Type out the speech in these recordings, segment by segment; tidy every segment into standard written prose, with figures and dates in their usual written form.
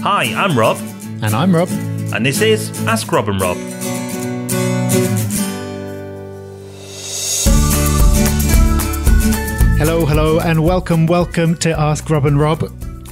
Hi, I'm Rob. And I'm Rob. And this is Ask Rob and Rob. Hello, and welcome to Ask Rob and Rob.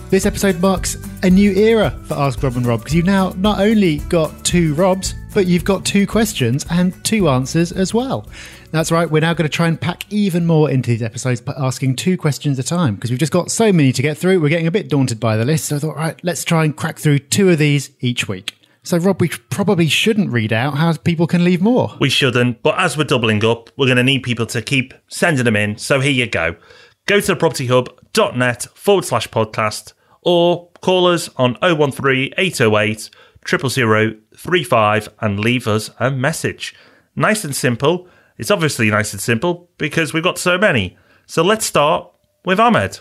This episode marks a new era for Ask Rob and Rob, because you've now not only got two Robs, but you've got two questions and two answers as well. That's right, we're now going to try and pack even more into these episodes by asking two questions at a time, because we've just got so many to get through. We're getting a bit daunted by the list, so I thought, right, let's try and crack through two of these each week. So, Rob, we probably shouldn't read out how people can leave more. We shouldn't, but as we're doubling up, we're going to need people to keep sending them in, so here you go. Go to thepropertyhub.net/podcast or call us on 013 808 000 35 and leave us a message. Nice and simple. It's obviously nice and simple because we've got so many. So let's start with Ahmed.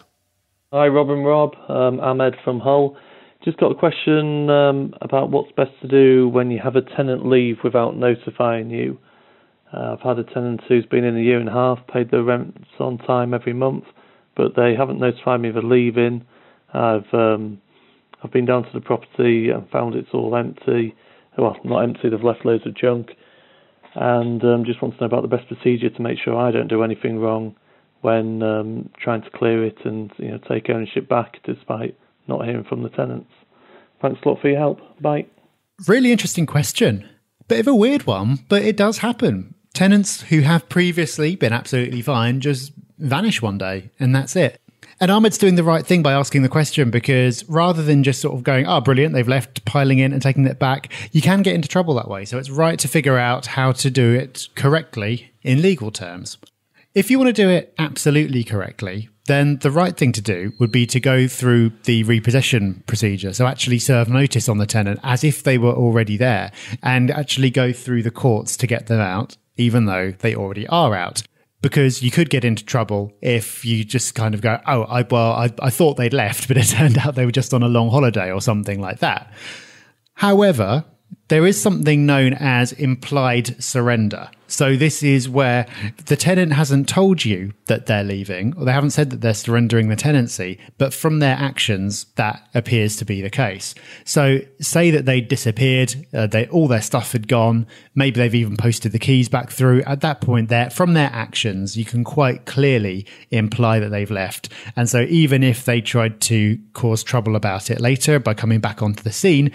Hi, Rob and Rob. Ahmed from Hull. Just got a question about what's best to do when you have a tenant leave without notifying you. I've had a tenant who's been in a year and a half, paid their rents on time every month, but they haven't notified me of a leaving. I've been down to the property and found it's all empty. Well, not empty, they've left loads of junk. And just want to know about the best procedure to make sure I don't do anything wrong when trying to clear it and take ownership back despite not hearing from the tenants. Thanks a lot for your help. Bye. Really interesting question. Bit of a weird one, but it does happen. Tenants who have previously been absolutely fine just vanish one day, and that's it. And Ahmed's doing the right thing by asking the question, because rather than just sort of going, oh, brilliant, they've left, piling in and taking it back, you can get into trouble that way. So it's right to figure out how to do it correctly in legal terms. If you want to do it absolutely correctly, then the right thing to do would be to go through the repossession procedure. So actually serve notice on the tenant as if they were already there, and actually go through the courts to get them out, even though they already are out. Because you could get into trouble if you just kind of go, oh, I thought they'd left, but it turned out they were just on a long holiday or something like that. However, there is something known as implied surrender. So this is where the tenant hasn't told you that they're leaving, or they haven't said that they're surrendering the tenancy, but from their actions, that appears to be the case. So say that they disappeared, all their stuff had gone, maybe they've even posted the keys back through. At that point, from their actions, you can quite clearly imply that they've left. And so even if they tried to cause trouble about it later by coming back onto the scene,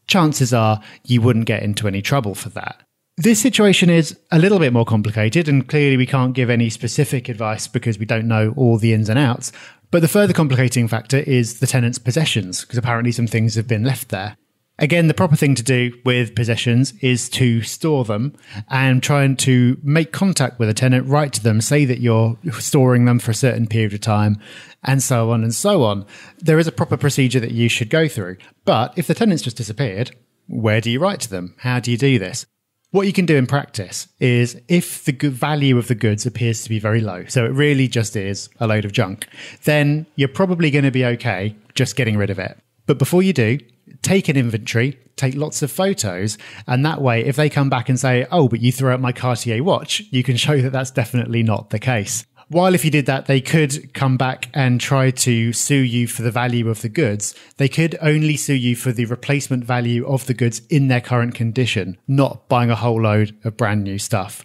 chances are you wouldn't get into any trouble for that. This situation is a little bit more complicated, and clearly we can't give any specific advice because we don't know all the ins and outs. But the further complicating factor is the tenant's possessions, because apparently some things have been left there. Again, the proper thing to do with possessions is to store them and trying to make contact with a tenant, write to them, say that you're storing them for a certain period of time, and so on and so on. There is a proper procedure that you should go through. But if the tenant's just disappeared, where do you write to them? How do you do this? What you can do in practice is, if the value of the goods appears to be very low, so it really just is a load of junk, then you're probably going to be okay just getting rid of it. But before you do, take an inventory, take lots of photos, and that way, if they come back and say, oh, but you threw out my Cartier watch, you can show that that's definitely not the case. While if you did that, they could come back and try to sue you for the value of the goods. They could only sue you for the replacement value of the goods in their current condition, not buying a whole load of brand new stuff.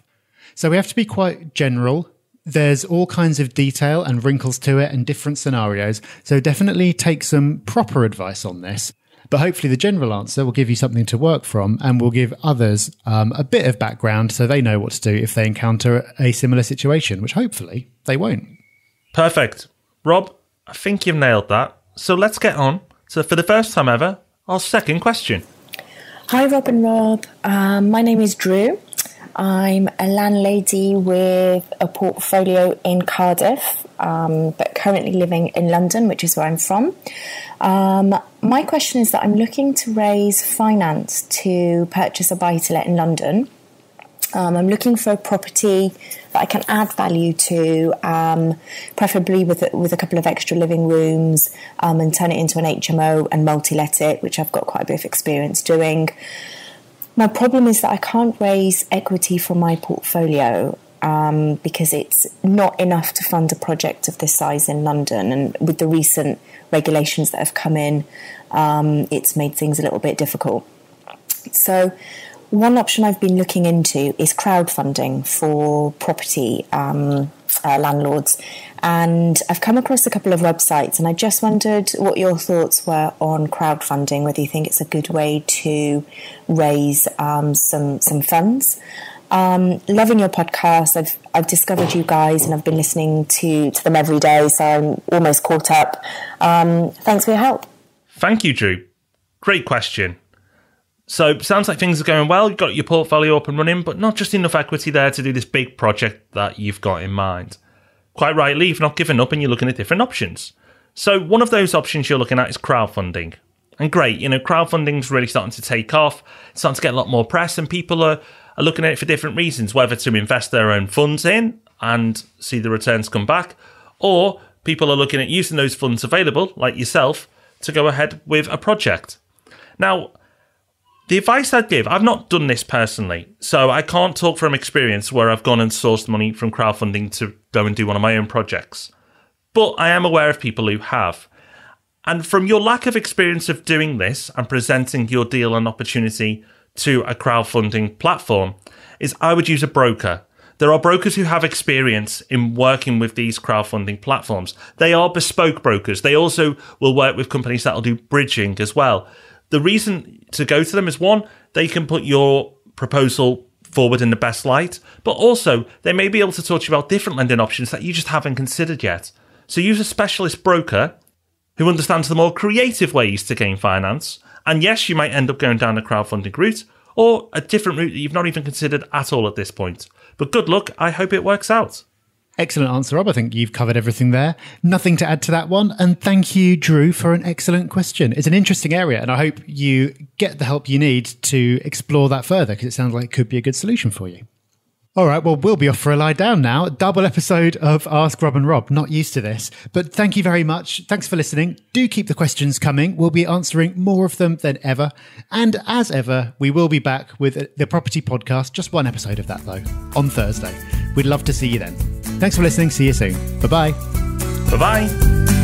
So we have to be quite general. There's all kinds of detail and wrinkles to it and different scenarios. So definitely take some proper advice on this. But hopefully the general answer will give you something to work from, and will give others a bit of background so they know what to do if they encounter a similar situation, which hopefully they won't. Perfect. Rob, I think you've nailed that. So let's get on to, for the first time ever, our second question. Hi, Rob and Rob. My name is Drew. I'm a landlady with a portfolio in Cardiff, but currently living in London, which is where I'm from. My question is that I'm looking to raise finance to purchase a buy-to-let in London. I'm looking for a property that I can add value to, preferably with a couple of extra living rooms, and turn it into an HMO and multi-let it, which I've got quite a bit of experience doing. My problem is that I can't raise equity from my portfolio. because it's not enough to fund a project of this size in London. And with the recent regulations that have come in, it's made things a little bit difficult. So one option I've been looking into is crowdfunding for property landlords. And I've come across a couple of websites, and I just wondered what your thoughts were on crowdfunding, whether you think it's a good way to raise some funds. Loving your podcast. I've discovered you guys, and I've been listening to them every day, so I'm almost caught up. Thanks for your help. Thank you, Drew. Great question. So, sounds like things are going well. You've got your portfolio up and running, but not just enough equity there to do this big project that you've got in mind. Quite rightly, you've not given up and you're looking at different options. So, one of those options you're looking at is crowdfunding. And great, crowdfunding's really starting to take off. It's starting to get a lot more press, and people are looking at it for different reasons, whether to invest their own funds in and see the returns come back, or people are looking at using those funds available, like yourself, to go ahead with a project. Now, the advice I'd give, I've not done this personally, so I can't talk from experience where I've gone and sourced money from crowdfunding to go and do one of my own projects. But I am aware of people who have. And from your lack of experience of doing this and presenting your deal and opportunity to a crowdfunding platform, is I would use a broker. There are brokers who have experience in working with these crowdfunding platforms. They are bespoke brokers. They also will work with companies that will do bridging as well. The reason to go to them is, one, they can put your proposal forward in the best light, but also they may be able to talk to you about different lending options that you just haven't considered yet. So use a specialist broker who understands the more creative ways to gain finance. And yes, you might end up going down a crowdfunding route or a different route that you've not even considered at all at this point. But good luck. I hope it works out. Excellent answer, Rob. I think you've covered everything there. Nothing to add to that one. And thank you, Drew, for an excellent question. It's an interesting area, and I hope you get the help you need to explore that further, because it sounds like it could be a good solution for you. All right, well, we'll be off for a lie down now. Double episode of Ask Rob and Rob. Not used to this, but thank you very much. Thanks for listening. Do keep the questions coming. We'll be answering more of them than ever. And as ever, we will be back with the Property Podcast, just one episode of that though, on Thursday. We'd love to see you then. Thanks for listening. See you soon. Bye-bye. Bye-bye.